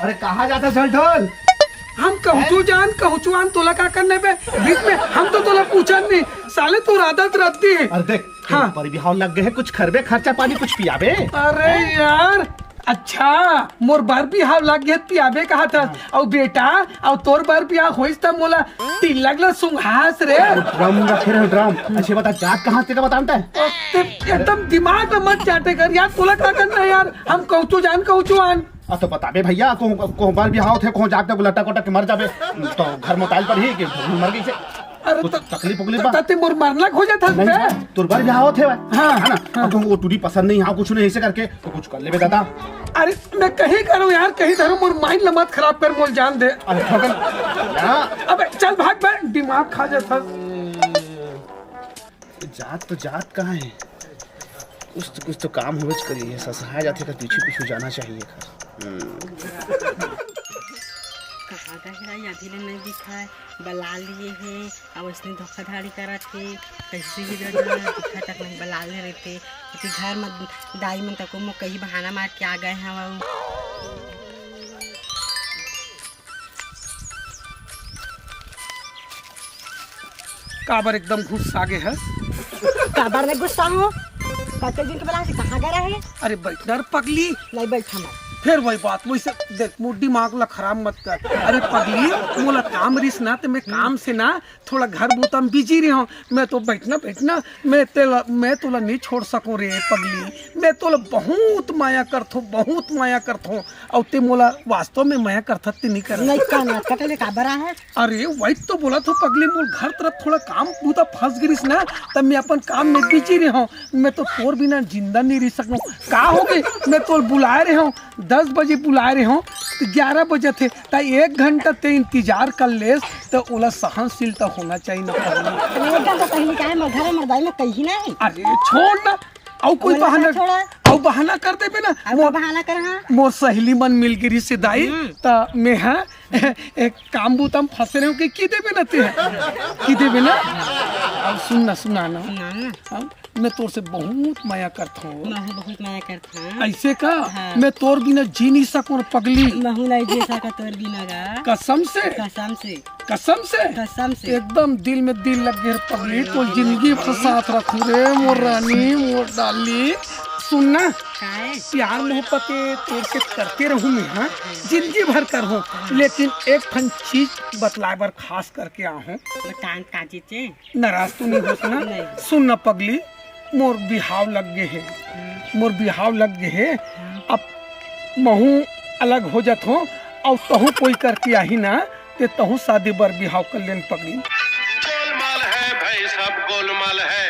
अरे कहाँ जाता चल ढोल? हम कहूँ जान कहूँ तोला का करने पे बीच में हम तो तोला पूछा नहीं साले तू आदत रहती है। अरे देख हाँ पर बिहाव लग गए कुछ खरबे खर्चा पानी कुछ पियाबे। अरे यार अच्छा मोर बार बिहाव लग गया पियाबे कहा था और बेटा और तोर बार बिहाव होइस त मोला तिल लगला सुंघास रे। ड्रम रखे रहे ड्रम। अच्छे बता जात कहाँ तेरा बताता है? एकदम दिमाग में मत चाटे कर यार तोला क्या करना है यार। हम कहूँ जान तो बताबे भैया को बार बिहाव थे को जाते लटक उटक के मर जाबे तो घर में टाइल पर ही कि मर गई से। अरे तो तकलीफ उकलीफ तते मोर मरना हो जाता है तोर बार बिहाव थे हाँ है ना। अब तुम वो टूरी पसंद नहीं हाँ कुछ नहीं ऐसे करके तो कुछ कर ले दादा। अरे मैं कहीं करूँ यार कहीं धरो मोर माइंड ल मत खराब कर मोल जान दे। अरे अबे चल भाग बे दिमाग खा जाता। जात तो जात कहाँ है कुछ तो काम होच करिए ससहाय जाते का पीछे जाना चाहिए। कहाँ का है अभी नहीं दिखा है बला लिए है अब उसने धोखाधड़ी करा थे कैसे भी दिखा तक नहीं बला ले रहते घर में दाई मन तक वो कहीं बहाना मार के आ गए हैं। काबर एकदम गुस्सा आगे है। काबर में गुस्सा हो कते दिन के बला से कहाँ गया है? अरे बैठना पगली नहीं बैठा मैं फिर वही बात वैसे देख मोर दिमाग ला खराब मत कर। अरे पगली मोला काम रिस ना तो मैं काम से ना थोड़ा घर बूता में बिजी रही हूँ। मैं तो बैठना मैं तोला नहीं छोड़ सकूँ रे पगली। मैं तोला बहुत माया करथो और ते मोला वास्तव में माया करथा ते नहीं कर कटले का बरा है। अरे वही तो बोला तो पगली मोल घर तरफ थोड़ा काम बूता फंस गिरिस ना तब मैं अपन काम में बिजी रही हूँ। मैं तो तोर बिना जिंदा नहीं रह सकूँ का हो गई। मैं तोल बुलाए रहे हूँ 10 बजे बुलाए रहे हो तो 11 बजे थे तो 1 घंटा ते इंतजार कर ले तो ओला सहनशील तो होना चाहिए ना पगली। कहीं नहीं। अरे छोड़ ना और कोई बहाना कर दे ना बहाना कर मोर सहेली मन मिल गिरी से दाई तो मैं हाँ एक काम बूतम फंसे रहे हो की देबे ना ते की देबे ना। अब सुनना ना मैं तोर से बहुत माया करता हूँ। बहुत माया करता ऐसे का हाँ। मैं तोर बिना जी नहीं सकूँ पगली। नहीं जी सका तोर बिना का कसम से एकदम दिल में दिल लग गया पगली। तो जिंदगी भर साथ रखूं रे मोर रानी मोर डाली। सुनना प्यार मोहब्बत तोर से करते रहूं मैं हाँ जिंदगी भर कर हूँ लेकिन एक ठन चीज बतलाए बर खास करके आ हूँ। नाराज तो नहीं हो सुना। सुन न पगली मोर बिहाव लग गए है अब महू अलग हो जात हो और तहु कोई करके आही ना ते तहु शादी बर बिहाव कर लेन पगली। गोलमाल है भाई सब गोलमाल है।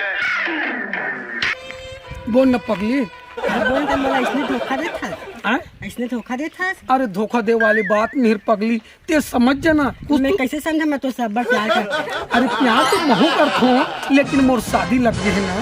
बोल न पगली बोल के मला इसने धोखा देता अरे धोखा दे वाली बात नहीं पगली ते समझ जाना मैं कैसे समझा। मैं तो सब प्यार करता। अरे प्यार तो महू करता लेकिन मोर शादी लग गई है ना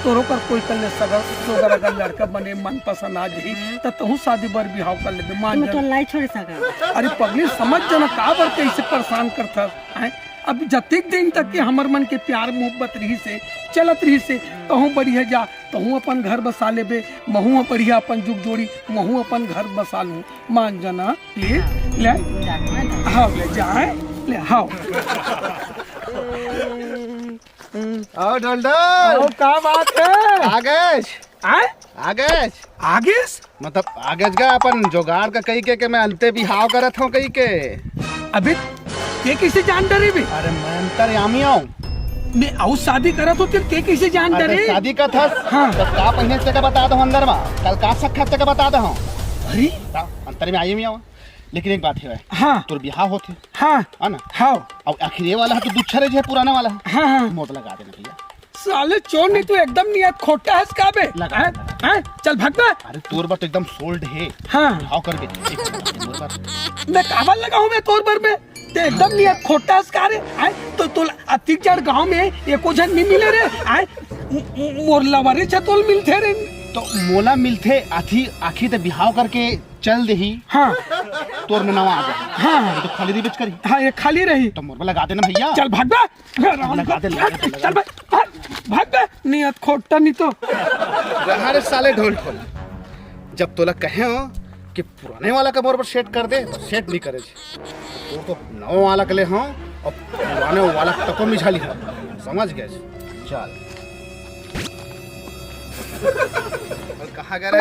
तोरो कर कोई कल सगर अगर लड़का बने मन पसंद आ जाही तो तहु शादी बर बिहाव कर ले मान मैं तो नहीं छोड़ सका। अरे पगली समझ जाना का बर कैसे परेशान करता है। अब जतिक दिन तक के हमर मन के प्यार मोहब्बत रही से चलत रही से तहु बढ़िया जा तहु अपन घर बसा लेबे महू बढ़िया अपन जुग जोड़ी महू अपन घर बसा लूँ मान जाना प्लीज ले हाँ ले जाए ले हाँ क्या बात है आगे मतलब आगे का अपन जोगाड़ का कही के मैं अंते बिहाव करत हूँ कही के। अबे के कैसे जान डरे भी? अरे मैं अंतर्यामी हूँ मैं आउ शादी करा तो फिर के कैसे जान डरे? शादी का था हाँ तो का पहले से का बता दो अंदर में कल का साक्षात का बता दो। अरे अंतर में आई में आवा लेकिन एक बात है हाँ तोर बिहाव होते हाँ है ना हाँ अब आखिर वाला है तो दूसरे जो पुराना वाला हाँ हाँ मोत लगा देना भैया। साले चोर नहीं तो एकदम नियत खोटा है इसका बे चल भाग बे। अरे तोर बात एकदम सोल्ड है हाँ बिहाव कर बे मैं काबल लगा हूँ मैं तोर पर में ते एकदम नियत खोटा इसका रे तो अतिक जड़ गांव में एको जन नहीं मिले रे मोर लवरे चतोल मिलते रे तो मोला मिलते आखी तो बिहाव करके चल दही हाँ तोर में नवा आ जाए हाँ तो खाली दी बिच करी हाँ ये खाली रही तो मोर लगा देना भैया। चल भाग बे चल भाग बे नियत खोटा नहीं तो हर साले ढोल खोल जब तोला कहे हो कि पुराने वाला का बराबर सेट कर दे तो सेट नहीं करे तो नवा वाला के ले हो और पुराने वाला तको मिझाली हो समझ गए चल और कहाँ गया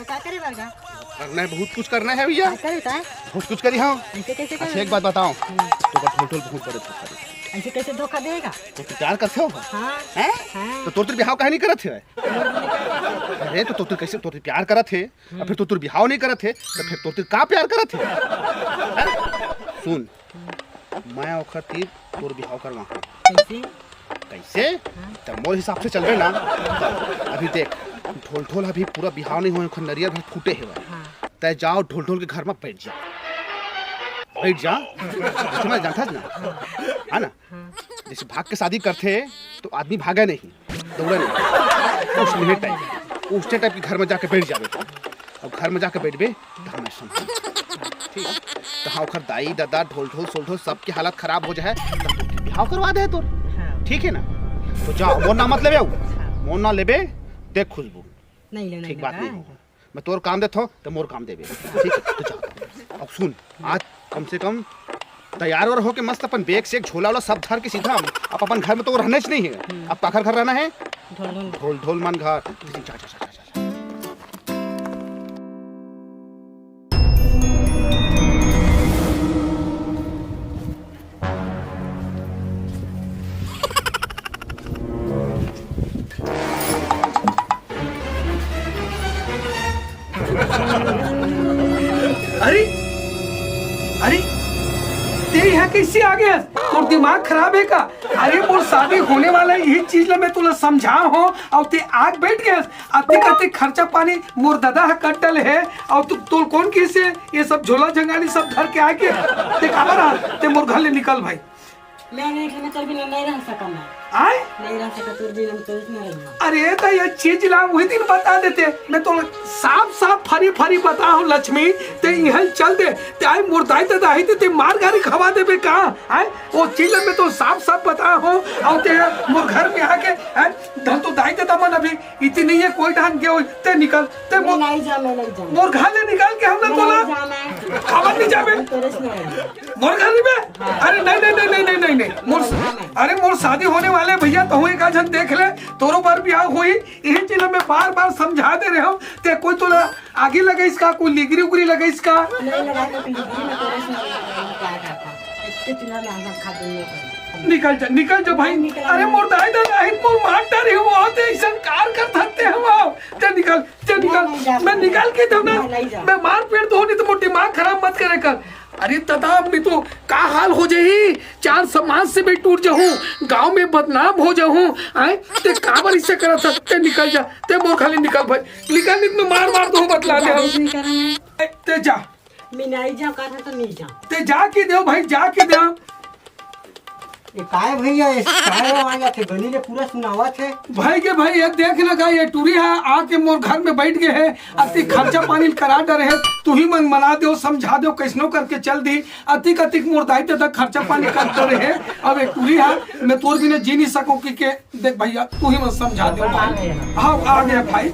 का करे बारगा करना है बहुत कुछ करना है भैया करे का बहुत कुछ करी हाँ ऐसे कैसे अच्छा एक बात बताओ तो टोटल बहुत बड़े ऐसे कैसे धोखा देगा तो प्यार करते हो हाँ हैं हाँ। तो तोर बिहाव काहे नहीं करत है अरे तो तोर कैसे तोर प्यार करत है और फिर तोर बिहाव नहीं करत है तो फिर तोर का प्यार करत है सुन मैं ओखर तीर तोर बिहाव करवा कैसे कैसे तो मोर हिसाब से चल रहे ना अभी देख ढोल ढोल अभी पूरा बिहाव नहीं हुआ ओखर नरियर भर फूटे है तय जाओ ढोल ढोल के घर में बैठ जा समझ जानता ना है ना जैसे भाग के शादी करते तो आदमी भागा नहीं दौड़ा नहीं उस टाइप के घर में जाके बैठ जावे और घर में जाके बैठबे तो हमें समझ ठीक तो हाँ ओखर दाई दादा ढोल ढोल सोल ढोल सबकी हालत खराब हो जाए तो बिहाव करवा दे तो ठीक है ना तो जाओ मोर ना मत लेबे मोर ना लेबे देख खुशबू नहीं लेना ठीक बात नहीं होगा मैं तोर काम देता हूँ तो मोर काम देबे ठीक है तो जा अब सुन आज कम से कम तैयार और हो के मस्त अपन बैग से एक झोला वाला सब धर के सीधा अब अपन घर में तो रहना ही नहीं है अब पाखर घर रहना है ढोल ढोल मन घर जा जा जा जा अरे अरे तेरे यहाँ कैसे आ गया तो दिमाग खराब है का अरे मोर शादी होने वाला है यही चीज ला मैं तुला समझा हो और ते आग बैठ गया आते करते खर्चा पानी मोर दादा है कटल है और तू कौन कैसे ये सब झोला झंगानी सब धर के आके ते काबर आ ते मोर घर ले निकल भाई मैं नहीं घर में तो भी नहीं रह सका मैं आए नहीं रह सका तू भी तो नहीं रहना अरे तो ये चीज ला वही दिन बता देते मैं तो साफ साफ फरी फरी बता हूँ लक्ष्मी ते यहाँ चल दे ते आई मुर्दाई ते दाई ते मार गारी खवा दे बे कहाँ आए वो चीज मैं तो साफ साफ बता हूँ और ते मोर घर में आके धन तो दाई ते मन अभी इतनी नहीं है कोई ढंग के ते निकल ते नहीं जा मैं नहीं जा मोर घर ले निकाल के हमने बोला खबर नहीं जाबे मोर घर में अरे नहीं नहीं नहीं नहीं नहीं नहीं मोर अरे मोर शादी होने वाले भैया तो एक जन देख ले तोरो बार ब्याह हुई यही चीज मैं बार बार समझा दे रहे हो ते कोई तो आगे लगे इसका कोई लिगरी उगरी लगे इसका नहीं लगा तो लिगरी में तेरे से क्या करता इसके चुना में आंधा खा दूंगा निकल जा भाई अरे मोर दाई दादा है मोर मारता रे वो आते ऐसा कार कर सकते हम आओ ते निकल मैं निकाल के दूं ना मैं मार पेड़ तो नहीं तो मोर दिमाग खराब मत करे कर अरे तथा मैं तो का हाल हो जाही चार समाज से मैं टूट जाऊं गांव में बदनाम हो जाऊं आए ते काबर इससे कर सकते निकल जा ते मोर खाली निकल भाई निकल नहीं तो मार दो बतला दे हम ते जा मैं नहीं जा कहा तो नहीं जा ते जा के दो भाई जा के दो ये काय भैया काय आ जाते गली ने पूरा सुनावा थे भाई के भाई ये देख लगा ये टूरी है आके मोर घर में बैठ गए है अति खर्चा पानी करा डर है तू ही मन मना दो समझा दो कैसनो करके चल दी अतिक मोर दायित्व तक खर्चा पानी करते रहे अब एक टूरी है मैं तोर बिना जी नहीं सकूं कि के देख भैया तू ही मन समझा दो हाँ आ गया भाई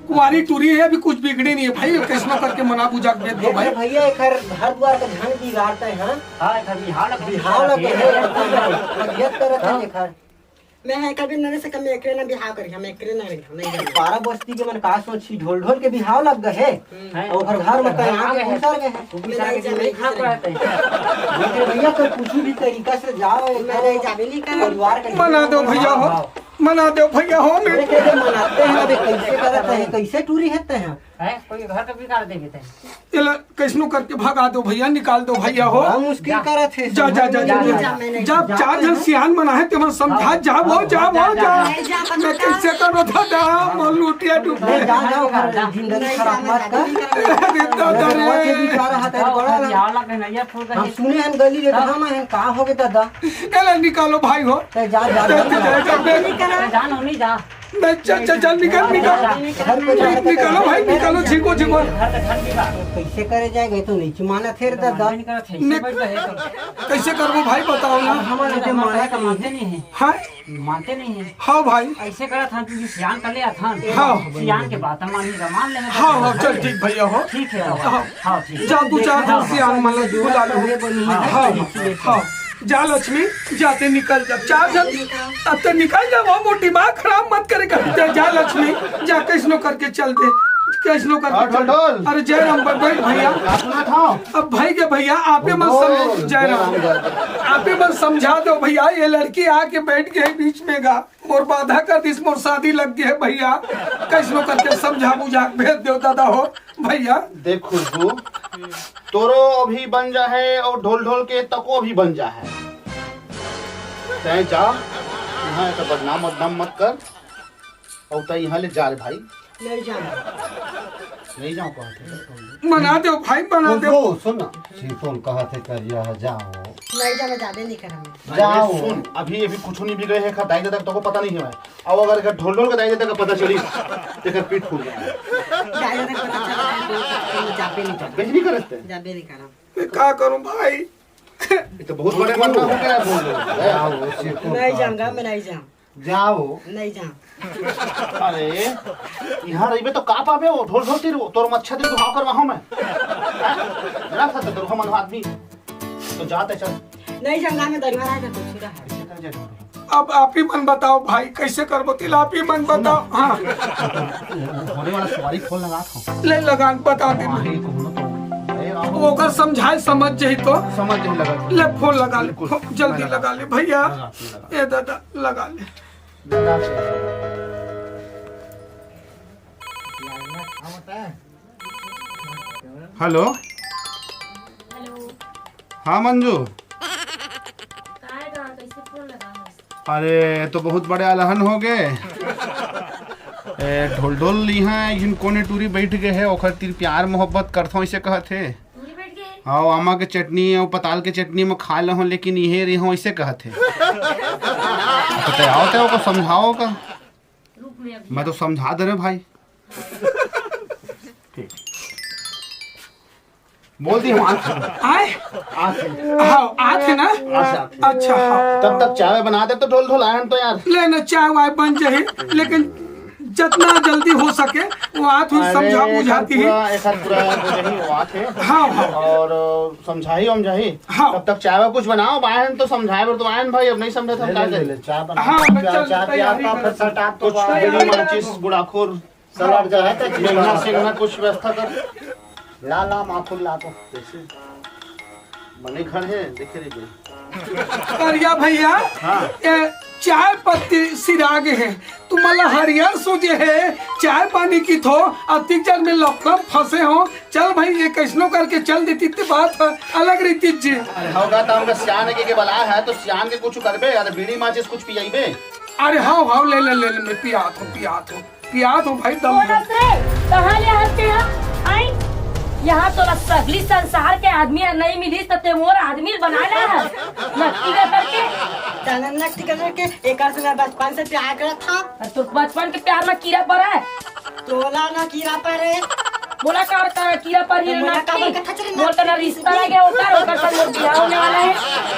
कुआरी टूरी है अभी कुछ बिगड़ी नहीं है भाई कैसनो करके मना बुझा के दो भाई भैया एक घर द्वार का ध्यान बिगाड़ता है हां एक बिहाव लगे है करत है एक घर मैं है कभी नरे से कम एकरे ना बिहाव करी हम एकरे ना नहीं जाने 12 बस्ती के मन का सोची ढोल ढोल के बिहाव लग गए है और घर में कहीं आगे घुसर गए हैं नहीं जाने खा रहते हैं भैया कोई कुछ भी तरीका से जाओ नहीं जावे नहीं कर परिवार का मना दो भैया हो मना दो भैया हो मेरे कैसे मनाते हैं अबे कैसे करते हैं कैसे टूरी हेते हैं कोई घर का बिगाड़ देंगे चलो कैसनो करके भगा दो भैया निकाल दो भैया हो मुश्किल करत है जा जब चार जन सियान मना है तुम समझा जा मैं कैसे करो दादा मोर लुटिया डूब जा जिंदगी खराब मत कर हम सुने हैं गली रे धामा है का हो गए दादा एला निकालो भाई हो जा जा जा नहीं जा नहीं चल चल चल निकल निकालो भाई निकालो झिको झिको कैसे करे जाएगा तो नहीं माना फिर दादा कैसे करबो भाई बताओ ना हमारे तो माना का मानते नहीं है हाँ मानते नहीं है हाँ भाई ऐसे करा था कि सियान कर लिया था हाँ सियान के बात मान ले हाँ हाँ चल ठीक भैया हो ठीक है हाँ ठीक जा तू चार दिन से आन माला बुला लो हाँ हाँ जा लक्ष्मी जाते निकल जा चार जन अब तो निकल जा वो दिमाग खराब मत करे करते जा लक्ष्मी जा कैसनो करके चल दे कैसनो करके चल अरे जय राम बैठ भैया अब भाई के भैया आपे मत समझो जय राम आपे मत समझा दो भैया ये लड़की आके बैठ गई बीच में गा और बाधा कर दी मोर शादी लग गई है भैया कैसनो करके समझा बुझा भेज दो दादा हो भैया देख खुशबू तोरो अभी बन जा है और ढोल ढोल के तको भी बन जा है तय जा यहाँ तो बदनाम बदनाम मत कर और तय यहाँ ले जा रे भाई नहीं नहीं जाओ कहा मना दो भाई मना दो सुन सीफोन कहा थे कर जाओ जाना ज्यादा नहीं करा जाओ सुन अभी अभी कुछ नहीं बिगड़े है दाई दादा तो को पता नहीं है अब अगर ढोल ढोल का दाई दादा का पता चली तेरा पीठ फूल गया जाबे नहीं करा नहीं करते जाबे नहीं करा मैं क्या करूं भाई ये तो बहुत बड़े मरना हो गया बोल रहे जाओ सीफोन नहीं जाऊंगा मैं नहीं जाऊँ जाओ नहीं जाऊँ अरे यहाँ रही तो का पावे वो ढोल ढोल तीर तोर मच्छा दिन भाव कर वहां मैं ना था तो हम आदमी तो जाते चल नहीं जाऊंगा मैं दरबार आएगा कुछ रहा अब आप ही मन बताओ भाई कैसे करबो तिल आप ही मन बताओ हाँ होने वाला सवारी खोल लगा था ले लगान बता दे वो कर समझाए समझ जाई तो समझ नहीं लगा ले फोन लगा ले जल्दी लगा ले भैया ए दादा लगा ले हेलो हाँ मंजू अरे तो बहुत बड़े अलहन हो गए ढोल ढोल यहाँ इन कोने टूरी बैठ गए है ओखर तीर प्यार मोहब्बत करथो ऐसे कहत है हाँ आमा के चटनी और पताल के चटनी में खा लो लेकिन ये रही हूँ ऐसे कहत है बताओ तो को समझाओ का मैं तो समझा दे रहे भाई बोल दी हम आए हाँ आते ना अच्छा हाँ तब तक चाय बना दे तो ढोल ढोल आए तो यार लेना चाय वाय बन जाए लेकिन जितना जल्दी हो सके वो आत हुई समझा बुझाती है हाँ हाँ और समझाई समझाई हाँ। तब तक चाय कुछ बनाओ बायन तो समझाए तो बायन भाई अब नहीं समझे तो हम क्या करें चाय बना हाँ मैं चल तैयारी फिर कर सटा तो कुछ बीड़ी माचिस गुड़ाखोर सलाड जो है तो मेघना सिंघना कुछ व्यवस्था कर ला ला माखुल ला तो जैसे बने घर है देखे रहिए करिया भैया ये चाय पत्ती सिरागे है तुम्हारा हरियर सोचे है चाय पानी की थो अतिक जल में लफड़ा फंसे हो चल भाई ये कैसनो करके चल देती थी बात अलग रीति जी अरे होगा तो हमका सियान के बला है तो सियान के कुछ करबे अरे बीड़ी माचिस कुछ पियाइबे अरे हाँ हाँ ले ले ले मैं पियात हूँ भाई दम में। कहाँ ले आते हैं आई यहाँ तो सगली संसार के आदमी नहीं मिली तो ते मोर आदमी बनाना है नक्की करके जाना नक्की करके एक से बचपन से प्यार करा था तो बचपन के प्यार में कीड़ा पड़ा है तोला ना कीड़ा परे बोला का कीड़ा पड़ ही बोला का नक्की बरकत खचरे मोर का रिश्ता लगे ओकर संग मोर बियाह होने वाला है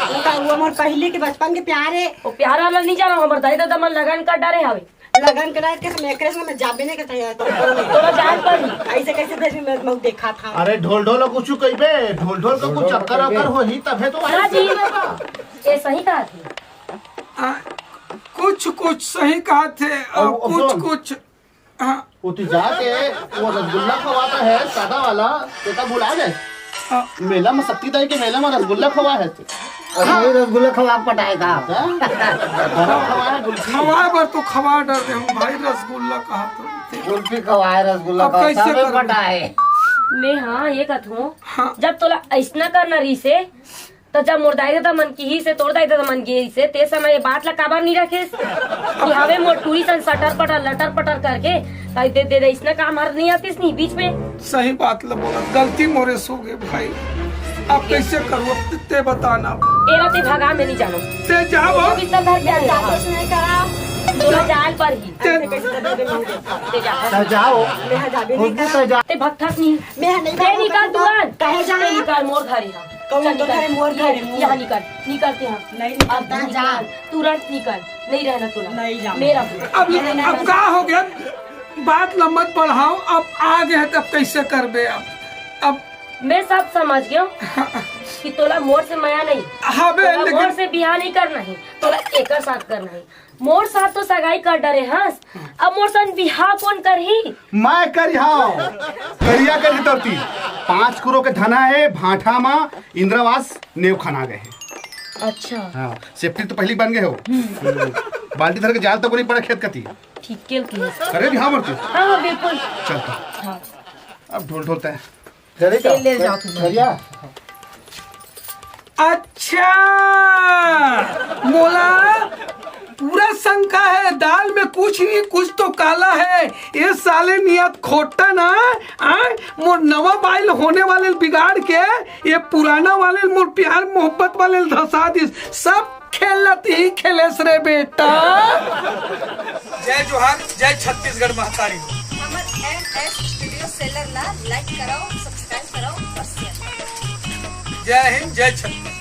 उनका वो मोर पहले के बचपन के प्यार है वो प्यार वाला नहीं जाना हमर दाई दादा मन लगन कर डरे हवे लगन करा के मैं एकरे से मैं जाबे नहीं करता यार तोरा जान पड़ी ऐसे कैसे भेज में मैं देखा था अरे ढोल ढोल कुछ कहबे ढोल ढोल का कुछ चक्कर अकर हो ही तबे तो हाँ जी ये सही कहा थी कुछ कुछ सही कहा थे और कुछ कुछ हाँ उठी जाके वो रसगुल्ला खवाता है सादा वाला बेटा भुला गए मेला में शक्ति दाई के मेला में रसगुल्ला खवा है अरे रसगुल्ला खवा पटाएगा खवा है गुलकी खवा पर तो खवा डर रहे हूँ भाई रसगुल्ला कहा तो कुल्फी खवाए रसगुल्ला अब कैसे खवा करूं? पटाए मैं हाँ ये कहूँ हाँ। जब तोला ऐसना करना रही से तो जब मोर दाई दादा मन की ही से तोड़ दाई दादा मन की ही से ते समय ये बात ला काबर नहीं रखे कि हवे मोर टूरी सन सटर पटर लटर पटर करके ताई दे दे इसना काम हर नहीं आतीस नहीं बीच में सही बात ला बोला गलती मोरे सो गए भाई अब कैसे करो ते बताना एरा ते भगा में नहीं जानो ते जाओ कितना घर जाने जाबे से नहीं करा तो जाल पर ही तो जाओ खुद भी तो जा ते भक्थक नहीं मैं नहीं ते निकाल दुकान काहे जाना? ते निकाल मोर घर यहाँ कौन तो करे मोर घर है? यहाँ निकाल निकालते हैं नहीं अब निकलता निकाल तुरंत निकाल नहीं रहना तुला नहीं जाऊँ। मेरा अब का हो गया, बात न मत बढ़ाओ, अब आ गए तब कैसे करबे अब मैं सब समझ गया कि तोला मोर से माया नहीं, हबे तोला मोर लेकिन से बियाह नहीं करना है, तोला एक साथ करना है। मोर साथ तो सगाई कर डरे हंस, अब मोर साथ बियाह कौन करही? मैं करी हाँ करिया कर की तरती 5 करोड़ के धना है भाठा माँ इंद्रावास नेव खाना गए हैं। अच्छा हाँ सेफ्टी तो पहली बन गए हो। बाल्टी धर के जाल तक नहीं पड़ा खेत कती ठीक के करे भी हाँ मरती हाँ हाँ बिल्कुल चलता हाँ अब ढोल ढोलता है। तेल ले जाओ तुम। बढ़िया अच्छा मोला पूरा शंका है, दाल में कुछ नहीं कुछ तो काला है। ये साले नियत खोटा ना मोर नवा बाइल होने वाले बिगाड़ के ये पुराना वाले मोर प्यार मोहब्बत वाले धसा दिस। सब खेलत ही खेलेस रे बेटा। जय जोहार, जय छत्तीसगढ़ महतारी। हमर MS स्टूडियो सेलर ला लाइक करो, सब्सक्राइब करो और शेयर करो। जय हिंद, जय छत्तीसगढ़।